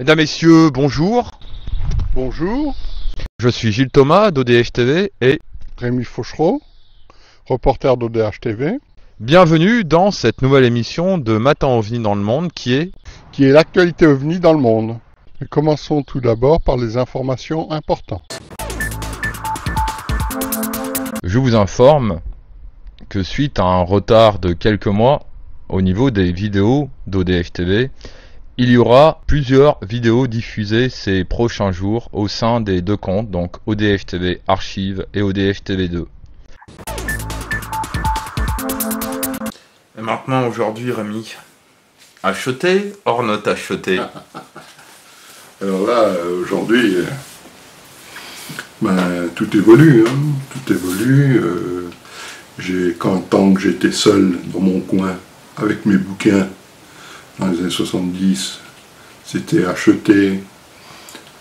Mesdames, Messieurs, bonjour. Bonjour, Je suis Gilles Thomas d'ODH TV et Rémi Fauchereau, reporter d'ODH TV, bienvenue dans cette nouvelle émission de Matin OVNI dans le monde qui est... qui est l'actualité OVNI dans le monde. Et commençons tout d'abord par les informations importantes. Je vous informe que suite à un retard de quelques mois au niveau des vidéos d'ODH TV, il y aura plusieurs vidéos diffusées ces prochains jours au sein des deux comptes, donc ODH TV Archive et ODH TV 2. Et maintenant, aujourd'hui, Rémi, acheter, hors not acheter. Alors là, aujourd'hui, tout évolue, hein, tout évolue. Tant que j'étais seul dans mon coin avec mes bouquins, dans les années 70, c'était acheté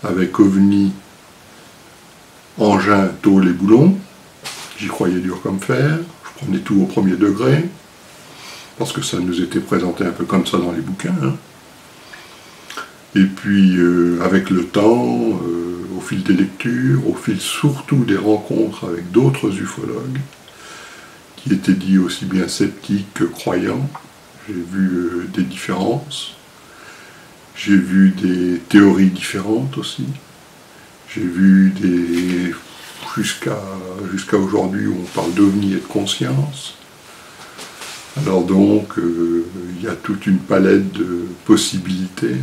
avec OVNI, engin, tôle et boulon. J'y croyais dur comme fer. Je prenais tout au premier degré, parce que ça nous était présenté un peu comme ça dans les bouquins. Hein. Et puis, avec le temps, au fil des lectures, au fil surtout des rencontres avec d'autres ufologues, qui étaient dits aussi bien sceptiques que croyants, j'ai vu des différences, j'ai vu des théories différentes aussi, j'ai vu jusqu'à aujourd'hui où on parle d'OVNI et de conscience. Alors donc, il y a toute une palette de possibilités.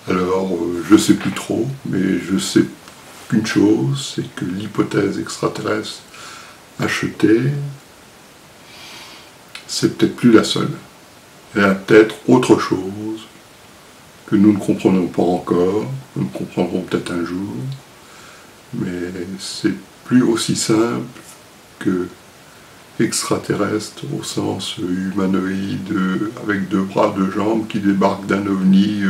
Alors, je ne sais plus trop, mais je sais qu'une chose, c'est que l'hypothèse extraterrestre achetée, c'est peut-être plus la seule. Il y a peut-être autre chose que nous ne comprenons pas encore, nous ne comprendrons peut-être un jour, mais c'est plus aussi simple que extraterrestre au sens humanoïde, avec deux bras, deux jambes qui débarquent d'un ovni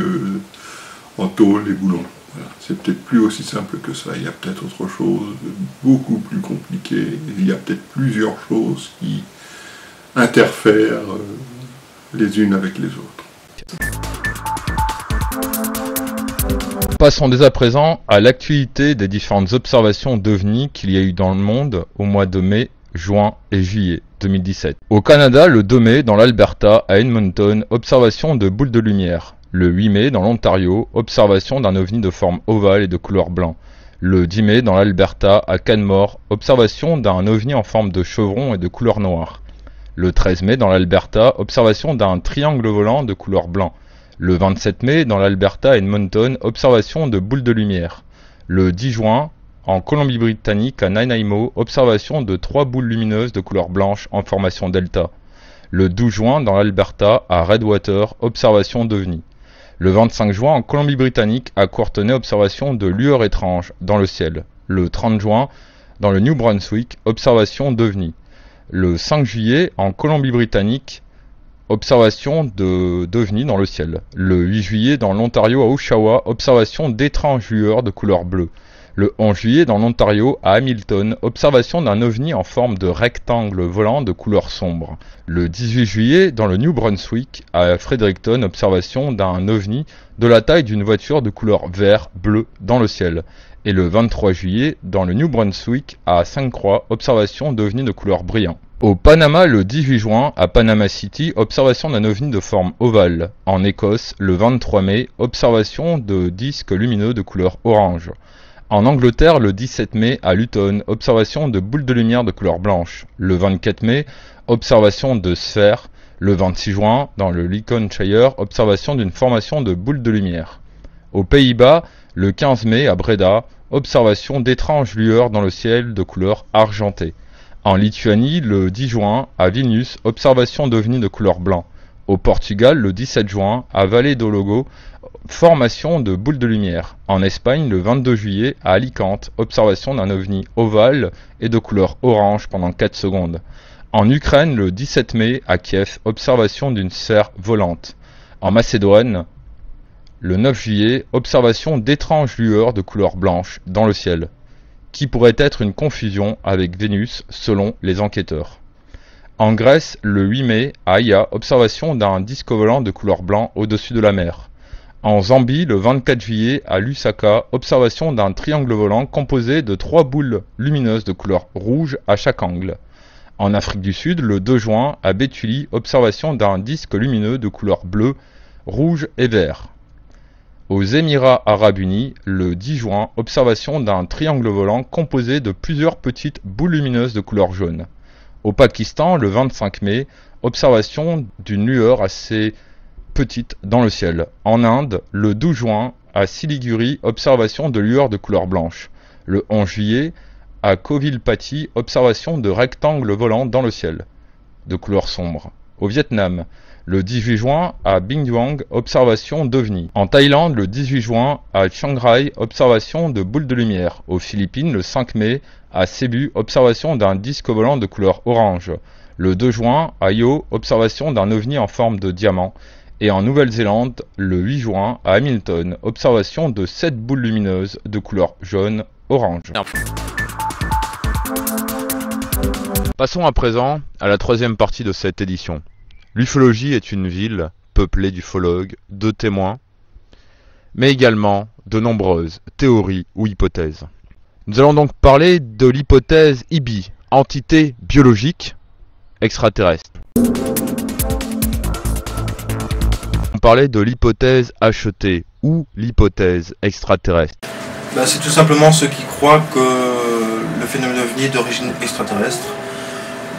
en tôle et boulon. Voilà. C'est peut-être plus aussi simple que ça, il y a peut-être autre chose de beaucoup plus compliqué, il y a peut-être plusieurs choses qui interfèrent les unes avec les autres. Passons dès à présent à l'actualité des différentes observations d'OVNI qu'il y a eu dans le monde au mois de mai, juin et juillet 2017. Au Canada, le 2 mai, dans l'Alberta, à Edmonton, observation de boules de lumière. Le 8 mai, dans l'Ontario, observation d'un ovni de forme ovale et de couleur blanc. Le 10 mai, dans l'Alberta, à Canmore, observation d'un ovni en forme de chevron et de couleur noire. Le 13 mai, dans l'Alberta, observation d'un triangle volant de couleur blanc. Le 27 mai, dans l'Alberta, à Edmonton, observation de boules de lumière. Le 10 juin, en Colombie-Britannique, à Nanaimo, observation de 3 boules lumineuses de couleur blanche en formation delta. Le 12 juin, dans l'Alberta, à Redwater, observation d'OVNI. Le 25 juin, en Colombie-Britannique, à Courtenay, observation de lueurs étranges dans le ciel. Le 30 juin, dans le New Brunswick, observation d'OVNI. Le 5 juillet, en Colombie-Britannique, observation d'OVNI dans le ciel. Le 8 juillet, dans l'Ontario, à Oshawa, observation d'étranges lueurs de couleur bleue. Le 11 juillet, dans l'Ontario, à Hamilton, observation d'un ovni en forme de rectangle volant de couleur sombre. Le 18 juillet, dans le New Brunswick, à Fredericton, observation d'un ovni de la taille d'une voiture de couleur vert-bleu dans le ciel. Et le 23 juillet, dans le New Brunswick, à Sainte-Croix, observation d'ovni de couleur brillant. Au Panama, le 18 juin, à Panama City, observation d'un ovni de forme ovale. En Écosse, le 23 mai, observation de disques lumineux de couleur orange. En Angleterre, le 17 mai, à Luton, observation de boules de lumière de couleur blanche. Le 24 mai, observation de sphères. Le 26 juin, dans le Lincolnshire, observation d'une formation de boules de lumière. Aux Pays-Bas, le 15 mai, à Breda, observation d'étranges lueurs dans le ciel de couleur argentée. En Lituanie, le 10 juin, à Vilnius, observation d'ovnis de couleur blanc. Au Portugal, le 17 juin, à Vallée do Logo, formation de boules de lumière. En Espagne, le 22 juillet, à Alicante, observation d'un ovni ovale et de couleur orange pendant 4 secondes. En Ukraine, le 17 mai, à Kiev, observation d'une sphère volante. En Macédoine, le 9 juillet, observation d'étranges lueurs de couleur blanche dans le ciel, qui pourrait être une confusion avec Vénus selon les enquêteurs. En Grèce, le 8 mai, à Aïa, observation d'un disque volant de couleur blanc au-dessus de la mer. En Zambie, le 24 juillet, à Lusaka, observation d'un triangle volant composé de 3 boules lumineuses de couleur rouge à chaque angle. En Afrique du Sud, le 2 juin, à Bétuli, observation d'un disque lumineux de couleur bleue, rouge et vert. Aux Émirats arabes unis, le 10 juin, observation d'un triangle volant composé de plusieurs petites boules lumineuses de couleur jaune. Au Pakistan, le 25 mai, observation d'une lueur assez petite dans le ciel. En Inde, le 12 juin, à Siliguri, observation de lueurs de couleur blanche. Le 11 juillet, à Kovilpati, observation de rectangles volants dans le ciel, de couleur sombre. Au Vietnam, le 18 juin, à Binh observation d'OVNI. En Thaïlande, le 18 juin, à Chiang Rai, observation de boules de lumière. Aux Philippines, le 5 mai, à Cebu, observation d'un disque volant de couleur orange. Le 2 juin, à Yo, observation d'un ovni en forme de diamant. Et en Nouvelle-Zélande, le 8 juin, à Hamilton, observation de 7 boules lumineuses de couleur jaune-orange. Passons à présent à la troisième partie de cette édition. L'ufologie est une ville peuplée d'ufologues, de témoins, mais également de nombreuses théories ou hypothèses. Nous allons donc parler de l'hypothèse IBI, entité biologique extraterrestre. On parlait de l'hypothèse HET ou l'hypothèse extraterrestre. C'est tout simplement ceux qui croient que le phénomène OVNI est d'origine extraterrestre.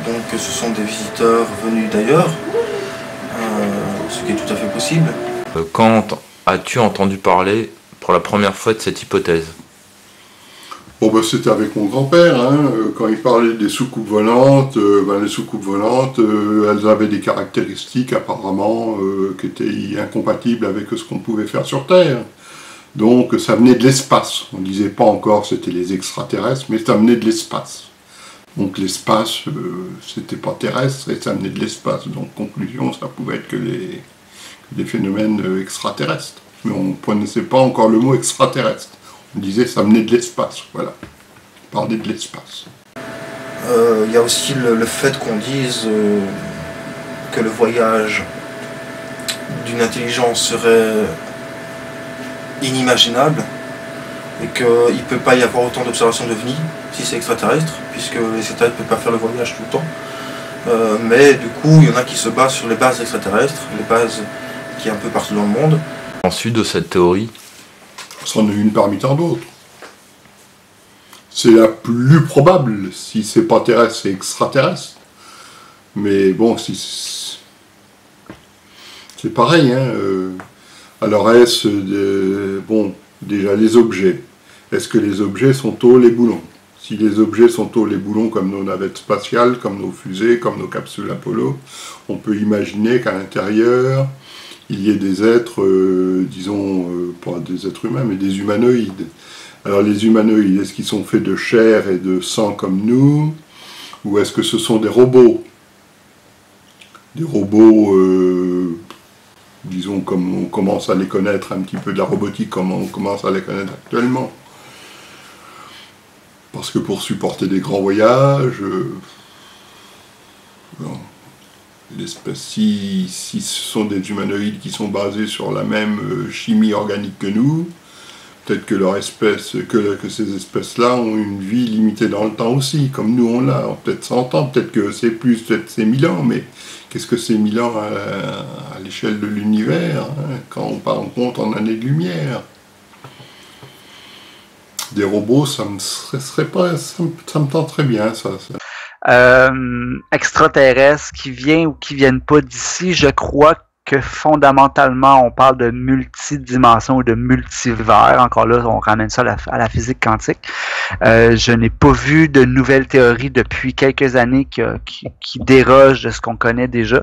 Donc ce sont des visiteurs venus d'ailleurs, ce qui est tout à fait possible. Quand as-tu entendu parler pour la première fois de cette hypothèse ? C'était avec mon grand-père, quand il parlait des soucoupes volantes. Les soucoupes volantes, elles avaient des caractéristiques apparemment qui étaient incompatibles avec ce qu'on pouvait faire sur Terre. Donc ça venait de l'espace. On ne disait pas encore que c'était les extraterrestres, mais ça venait de l'espace. Donc l'espace, c'était pas terrestre et ça venait de l'espace. Donc conclusion, ça pouvait être que des phénomènes extraterrestres. Mais on ne connaissait pas encore le mot extraterrestre. On disait ça venait de l'espace, voilà. On parlait de l'espace. Il y a aussi le fait qu'on dise que le voyage d'une intelligence serait inimaginable et qu'il ne peut pas y avoir autant d'observations d'OVNI si c'est extraterrestre, puisque les extraterrestres ne peuvent pas faire le voyage tout le temps. Mais du coup, il y en a qui se basent sur les bases extraterrestres, les bases qui est un peu partout dans le monde. Ensuite de cette théorie, c'en est une parmi tant d'autres. C'est la plus probable. Si c'est pas terrestre, c'est extraterrestre. Mais bon, si c'est pareil. Alors est-ce déjà les objets. Est-ce que les objets sont tôles et boulons? Si les objets sont tôles et boulons comme nos navettes spatiales, comme nos fusées, comme nos capsules Apollo, on peut imaginer qu'à l'intérieur, il y ait des êtres, pas des êtres humains, mais des humanoïdes. Alors les humanoïdes, est-ce qu'ils sont faits de chair et de sang comme nous, ou est-ce que ce sont des robots? Des robots, comme on commence à les connaître un petit peu de la robotique, comme on commence à les connaître actuellement. Parce que pour supporter des grands voyages, si ce sont des humanoïdes qui sont basés sur la même chimie organique que nous, peut-être que ces espèces-là ont une vie limitée dans le temps aussi, comme nous on l'a, peut-être 100 ans, peut-être que c'est plus, peut-être c'est 1000 ans, mais qu'est-ce que c'est 1000 ans à l'échelle de l'univers, quand on parle en compte en années de lumière? Des robots, ça me tenterait bien, ça. Extraterrestres qui viennent ou qui viennent pas d'ici, je crois que fondamentalement on parle de multidimensions ou de multivers. Encore là, on ramène ça à la physique quantique. Je n'ai pas vu de nouvelles théories depuis quelques années qui dérogent de ce qu'on connaît déjà.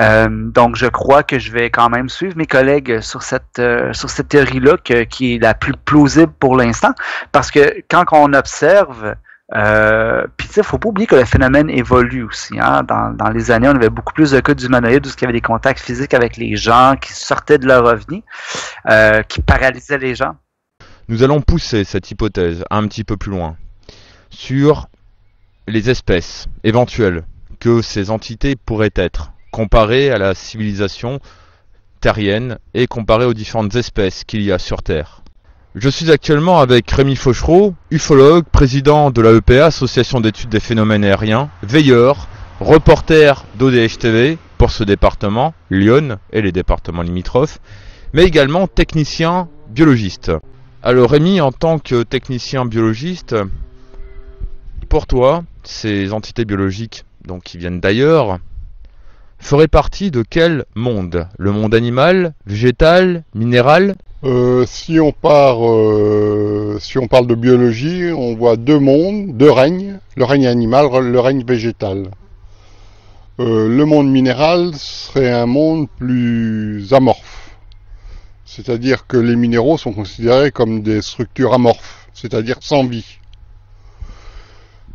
Donc je crois que je vais quand même suivre mes collègues sur cette théorie-là qui est la plus plausible pour l'instant, parce que quand on observe, puis tu sais, faut pas oublier que le phénomène évolue aussi. Dans les années, on avait beaucoup plus de cas d'humanoïdes où il y avait des contacts physiques avec les gens qui sortaient de leur ovni, qui paralysaient les gens. Nous allons pousser cette hypothèse un petit peu plus loin sur les espèces éventuelles que ces entités pourraient être, comparées à la civilisation terrienne et comparée aux différentes espèces qu'il y a sur Terre. Je suis actuellement avec Rémi Fauchereau, ufologue, président de la EPA, Association d'études des phénomènes aériens, veilleur, reporter d'ODH TV pour ce département, Lyon et les départements limitrophes, mais également technicien biologiste. Alors Rémi, en tant que technicien biologiste, pour toi, ces entités biologiques donc qui viennent d'ailleurs feraient partie de quel monde? Le monde animal, végétal, minéral? Si on parle de biologie, on voit deux mondes, deux règnes, le règne animal, le règne végétal. Le monde minéral serait un monde plus amorphe, c'est-à-dire que les minéraux sont considérés comme des structures amorphes, c'est-à-dire sans vie.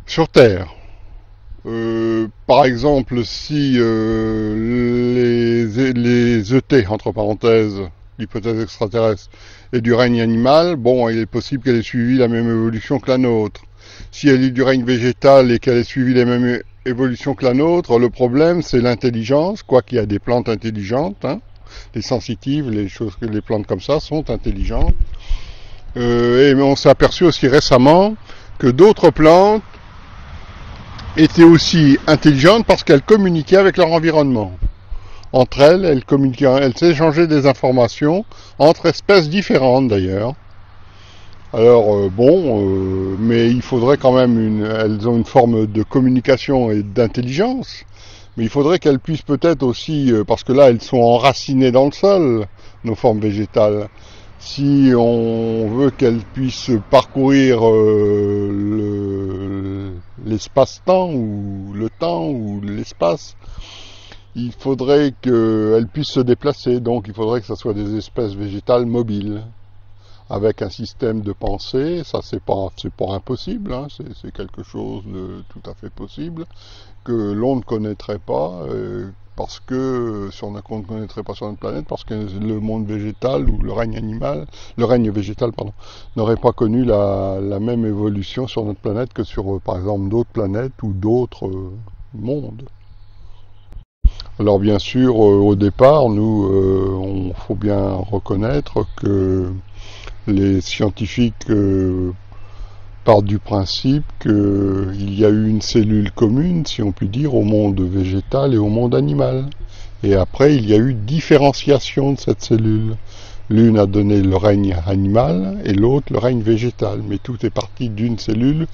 Sur Terre, par exemple, si les ET, entre parenthèses, l'hypothèse extraterrestre, est du règne animal, bon, il est possible qu'elle ait suivi la même évolution que la nôtre. Si elle est du règne végétal et qu'elle ait suivi les mêmes évolutions que la nôtre, le problème c'est l'intelligence, quoiqu'il y a des plantes intelligentes, hein, les sensitives, les plantes comme ça sont intelligentes. Et on s'est aperçu aussi récemment que d'autres plantes étaient aussi intelligentes parce qu'elles communiquaient avec leur environnement. Entre elles, elles s'échangeaient des informations entre espèces différentes d'ailleurs. Alors mais il faudrait quand même elles ont une forme de communication et d'intelligence, mais il faudrait qu'elles puissent peut-être aussi, parce que là elles sont enracinées dans le sol, nos formes végétales. Si on veut qu'elles puissent parcourir l'espace-temps ou le temps ou l'espace, il faudrait qu'elles puissent se déplacer, donc il faudrait que ce soit des espèces végétales mobiles, avec un système de pensée. Ça c'est pas impossible, hein, c'est quelque chose de tout à fait possible, que l'on ne connaîtrait pas, parce que on ne connaîtrait pas sur notre planète, parce que le monde végétal ou le règne végétal, n'aurait pas connu la même évolution sur notre planète que sur, par exemple, d'autres planètes ou d'autres mondes. Alors bien sûr, au départ, il faut bien reconnaître que les scientifiques partent du principe qu'il y a eu une cellule commune, si on peut dire, au monde végétal et au monde animal. Et après, il y a eu différenciation de cette cellule. L'une a donné le règne animal et l'autre le règne végétal. Mais tout est parti d'une cellule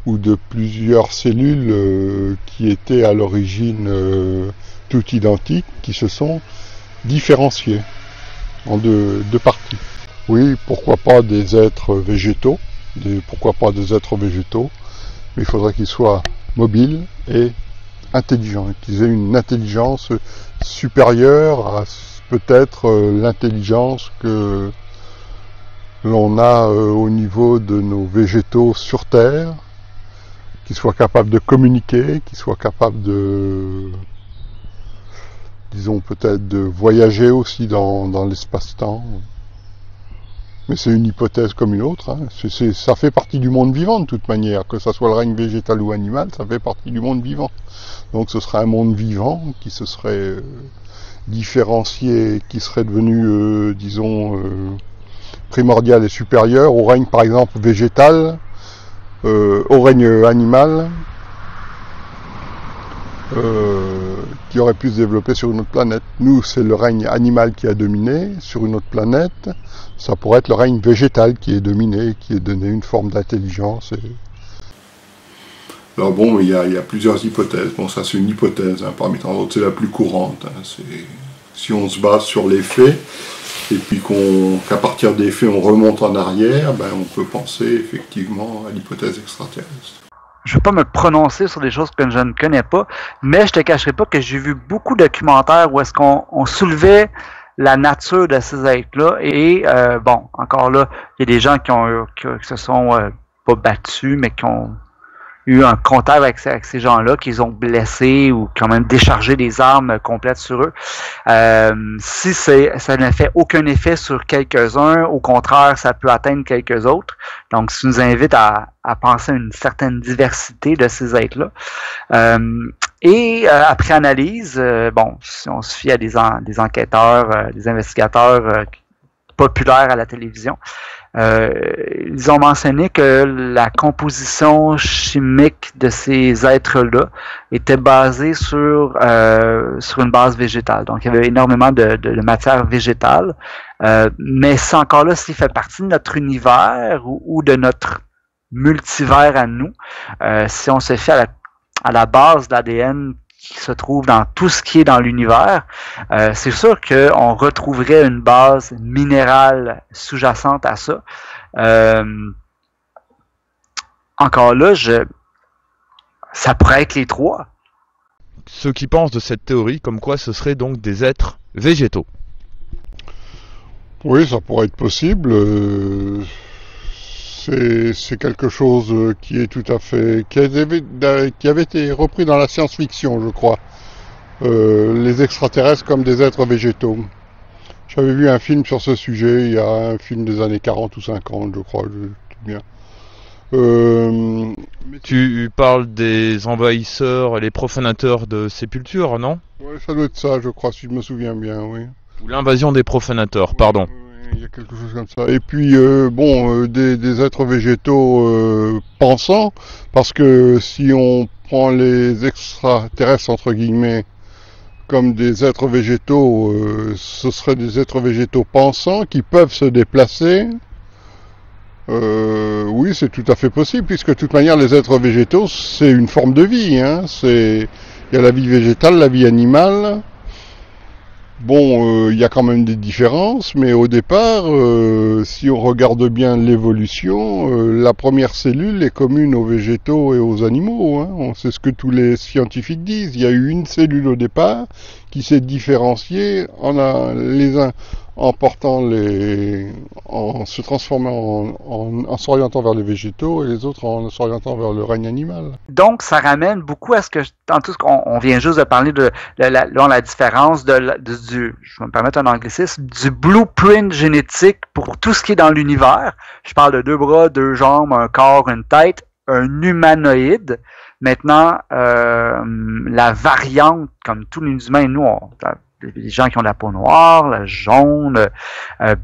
ou de plusieurs cellules qui étaient à l'origine toutes identiques, qui se sont différenciées en deux parties. Oui, pourquoi pas des êtres végétaux, mais il faudrait qu'ils soient mobiles et intelligents, qu'ils aient une intelligence supérieure à peut-être l'intelligence que l'on a au niveau de nos végétaux sur Terre, qu'ils soient capables de communiquer, qu'ils soient capables de, disons peut-être de voyager aussi dans l'espace-temps. Mais c'est une hypothèse comme une autre, hein. Ça fait partie du monde vivant de toute manière, que ça soit le règne végétal ou animal, ça fait partie du monde vivant. Donc ce serait un monde vivant qui se serait différencié, qui serait devenu, primordial et supérieur au règne par exemple végétal, au règne animal, qui aurait pu se développer sur une autre planète. Nous, c'est le règne animal qui a dominé sur une autre planète. Ça pourrait être le règne végétal qui est dominé, qui est donné une forme d'intelligence. Alors bon, il y a plusieurs hypothèses. Bon, ça c'est une hypothèse, hein, parmi tant d'autres, c'est la plus courante. Hein. Si on se base sur les faits, et puis qu'à partir des faits on remonte en arrière, ben, on peut penser effectivement à l'hypothèse extraterrestre. Je ne vais pas me prononcer sur des choses que je ne connais pas, mais je te cacherai pas que j'ai vu beaucoup de documentaires où est-ce qu'on soulevait la nature de ces êtres-là. Et bon, encore là, il y a des gens qui se sont pas battus, mais qui ont eu un contact avec ces gens-là, qu'ils ont blessés ou qui ont même déchargé des armes complètes sur eux. Si ça n'a fait aucun effet sur quelques-uns, au contraire, ça peut atteindre quelques autres. Donc, ça nous invite à penser à une certaine diversité de ces êtres-là. Et après analyse, bon, si on se fie à des enquêteurs, des investigateurs populaires à la télévision, ils ont mentionné que la composition chimique de ces êtres-là était basée sur une base végétale. Donc, il y avait énormément de matière végétale. Mais c'est encore là, s'il fait partie de notre univers ou de notre multivers à nous, si on se fait à la base de l'ADN qui se trouve dans tout ce qui est dans l'univers, c'est sûr qu'on retrouverait une base minérale sous-jacente à ça. Encore là, ça pourrait être les trois. Ceux qui pensent de cette théorie, comme quoi ce serait donc des êtres végétaux. Oui, ça pourrait être possible. C'est quelque chose qui est tout à fait... qui avait été repris dans la science-fiction, je crois. Les extraterrestres comme des êtres végétaux. J'avais vu un film sur ce sujet, il y a un film des années 40 ou 50, je crois, bien. Tu parles des envahisseurs, les profanateurs de sépultures, non? Oui, ça doit être ça, je crois, si je me souviens bien, oui. Ou l'invasion des profanateurs, pardon. Il y a quelque chose comme ça. Et puis, des êtres végétaux pensants, parce que si on prend les extraterrestres, entre guillemets, comme des êtres végétaux, ce seraient des êtres végétaux pensants qui peuvent se déplacer. Oui, c'est tout à fait possible, puisque de toute manière, les êtres végétaux, c'est une forme de vie. Hein. Il y a la vie végétale, la vie animale. Bon, il y a quand même des différences, mais au départ, si on regarde bien l'évolution, la première cellule est commune aux végétaux et aux animaux. Hein. C'est ce que tous les scientifiques disent. Il y a eu une cellule au départ qui s'est différenciée les uns en se transformant en s'orientant vers les végétaux et les autres en s'orientant vers le règne animal. Donc, ça ramène beaucoup à ce que, en tout cas, on vient juste de parler de la différence je vais me permettre un anglicisme, du blueprint génétique pour tout ce qui est dans l'univers. Je parle de 2 bras, 2 jambes, un corps, une tête, un humanoïde. Maintenant, la variante, comme tous les humains, nous, les gens qui ont la peau noire, la jaune,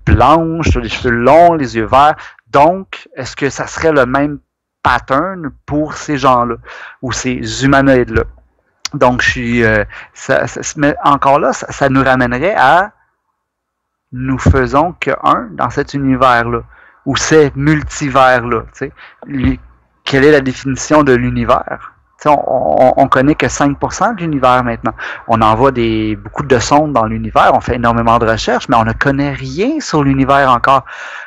blanche, les cheveux longs, les yeux verts. Donc, est-ce que ça serait le même pattern pour ces gens-là ou ces humanoïdes-là? Donc, mais encore là, ça nous ramènerait à nous faisons qu'un dans cet univers-là ou ces multivers-là. Quelle est la définition de l'univers? On connaît que 5% de l'univers maintenant. On envoie beaucoup de sondes dans l'univers, on fait énormément de recherches, mais on ne connaît rien sur l'univers encore.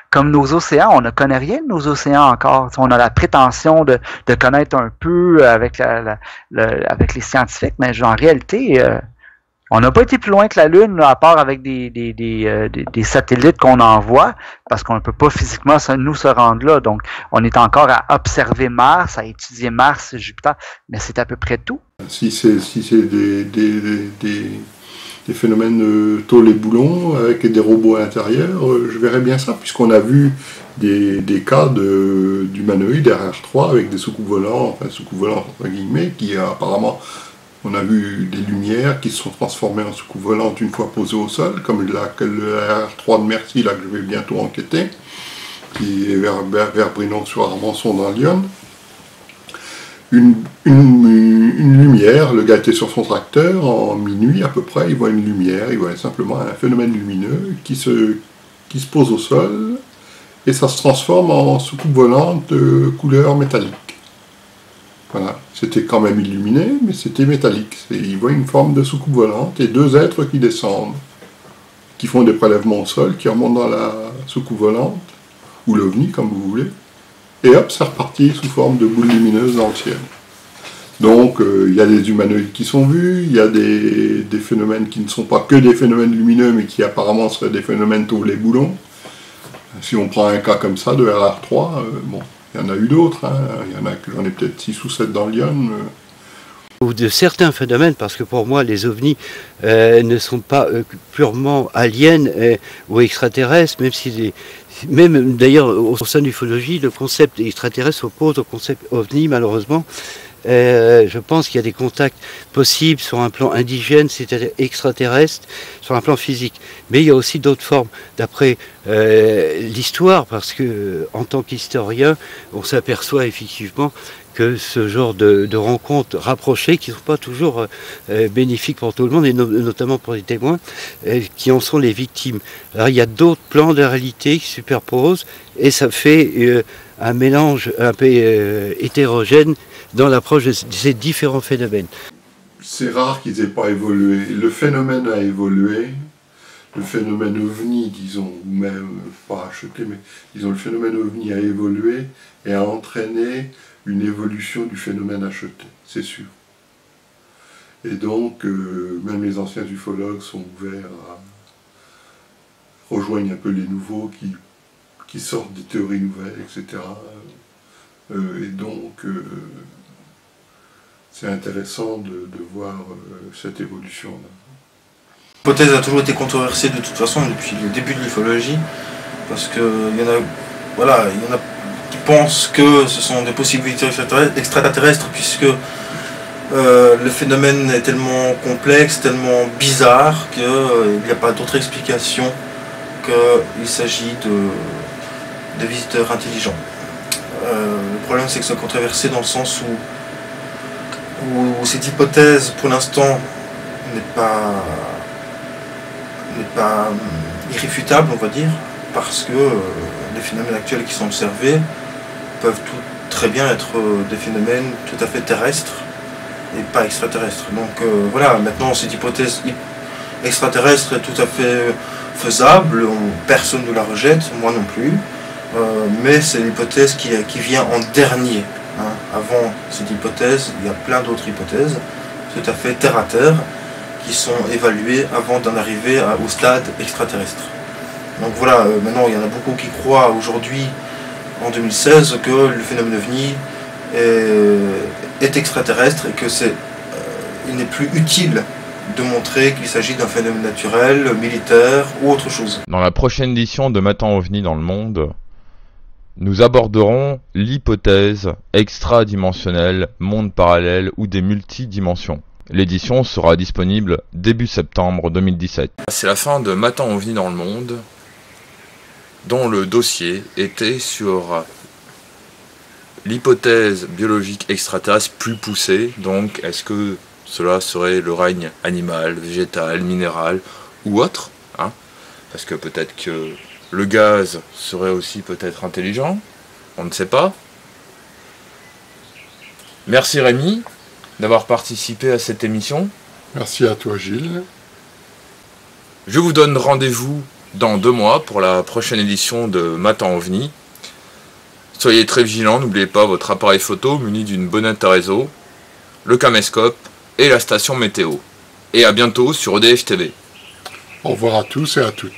Comme nos océans, on ne connaît rien de nos océans encore. On a la prétention de connaître un peu avec les scientifiques, mais en réalité, on n'a pas été plus loin que la Lune, là, à part avec des satellites qu'on envoie, parce qu'on ne peut pas physiquement nous se rendre là. Donc, on est encore à observer Mars, à étudier Mars, Jupiter, mais c'est à peu près tout. Si c'est des phénomènes tôle et boulon avec des robots à l'intérieur, je verrais bien ça, puisqu'on a vu des cas d'humanoïdes RR3 avec des soucoupes volantes, enfin soucoupes volantes entre guillemets, qui apparemment... On a vu des lumières qui se sont transformées en soucoupes volantes une fois posées au sol, comme le RR3 de Merci, là que je vais bientôt enquêter, qui est vers Brinon-sur-Armançon dans l'Yonne. Une lumière, le gars était sur son tracteur, en minuit à peu près, il voit une lumière, il voit simplement un phénomène lumineux qui se pose au sol, et ça se transforme en soucoupe volante de couleur métallique. Voilà, c'était quand même illuminé, mais c'était métallique. Il voit une forme de soucoupe volante et 2 êtres qui descendent, qui font des prélèvements au sol, qui remontent dans la soucoupe volante, ou l'OVNI, comme vous voulez, et hop, c'est reparti sous forme de boule lumineuse dans le ciel. Donc, il y a des humanoïdes qui sont vus, il y a des phénomènes qui ne sont pas que des phénomènes lumineux, mais qui apparemment seraient des phénomènes tôle et boulon. Si on prend un cas comme ça de RR3, bon... Il y en a eu d'autres, hein. Il y en a que j'en ai peut-être 6 ou 7 dans l'Yonne. Ou de certains phénomènes, parce que pour moi les ovnis ne sont pas purement aliens ou extraterrestres, même d'ailleurs au sein de l'ufologie, le concept extraterrestre s'oppose au concept ovni malheureusement. Je pense qu'il y a des contacts possibles sur un plan indigène, c'est-à-dire extraterrestre, sur un plan physique. Mais il y a aussi d'autres formes, d'après l'histoire, parce que en tant qu'historien, on s'aperçoit effectivement que ce genre de rencontres rapprochées, qui ne sont pas toujours bénéfiques pour tout le monde, et notamment pour les témoins, qui en sont les victimes. Alors il y a d'autres plans de réalité qui superposent, et ça fait un mélange un peu hétérogène dans l'approche de ces différents phénomènes. C'est rare qu'ils n'aient pas évolué. Le phénomène a évolué. Le phénomène OVNI, disons, ou même, pas acheté, mais disons, le phénomène OVNI a évolué et a entraîné une évolution du phénomène acheté, c'est sûr. Et donc, même les anciens ufologues sont ouverts à rejoindre un peu les nouveaux qui sortent des théories nouvelles, etc. Et donc, c'est intéressant de voir cette évolution-là. L'hypothèse a toujours été controversée de toute façon depuis le début de l'ufologie, parce qu'il y en a qui pensent que ce sont des possibilités extraterrestres, puisque le phénomène est tellement complexe, tellement bizarre, qu'il n'y a pas d'autre explication qu'il s'agit de visiteurs intelligents. Le problème, c'est que c'est controversé dans le sens où cette hypothèse, pour l'instant, n'est pas irréfutable, on va dire, parce que les phénomènes actuels qui sont observés peuvent très bien être des phénomènes tout à fait terrestres et pas extraterrestres. Donc voilà, maintenant cette hypothèse extraterrestre est tout à fait faisable, personne ne la rejette, moi non plus, mais c'est l'hypothèse qui vient en dernier. Hein. Avant cette hypothèse, il y a plein d'autres hypothèses tout à fait terre à terre qui sont évaluées avant d'en arriver au stade extraterrestre. Donc voilà, maintenant il y en a beaucoup qui croient aujourd'hui, en 2016, que le phénomène OVNI est extraterrestre et que il n'est plus utile de montrer qu'il s'agit d'un phénomène naturel, militaire ou autre chose. Dans la prochaine édition de Matin OVNI dans le monde, nous aborderons l'hypothèse extradimensionnelle, monde parallèle ou des multidimensions. L'édition sera disponible début septembre 2017. C'est la fin de Matin OVNI dans le monde, dont le dossier était sur l'hypothèse biologique extraterrestre plus poussée. Donc, est-ce que cela serait le règne animal, végétal, minéral ou autre, hein? Parce que peut-être que le gaz serait aussi peut-être intelligent, on ne sait pas. Merci Rémi d'avoir participé à cette émission. Merci à toi Gilles. Je vous donne rendez-vous dans 2 mois pour la prochaine édition de Matin OVNI. Soyez très vigilants, n'oubliez pas votre appareil photo muni d'une bonnette à réseau, le caméscope et la station météo. Et à bientôt sur EDF TV. Au revoir à tous et à toutes.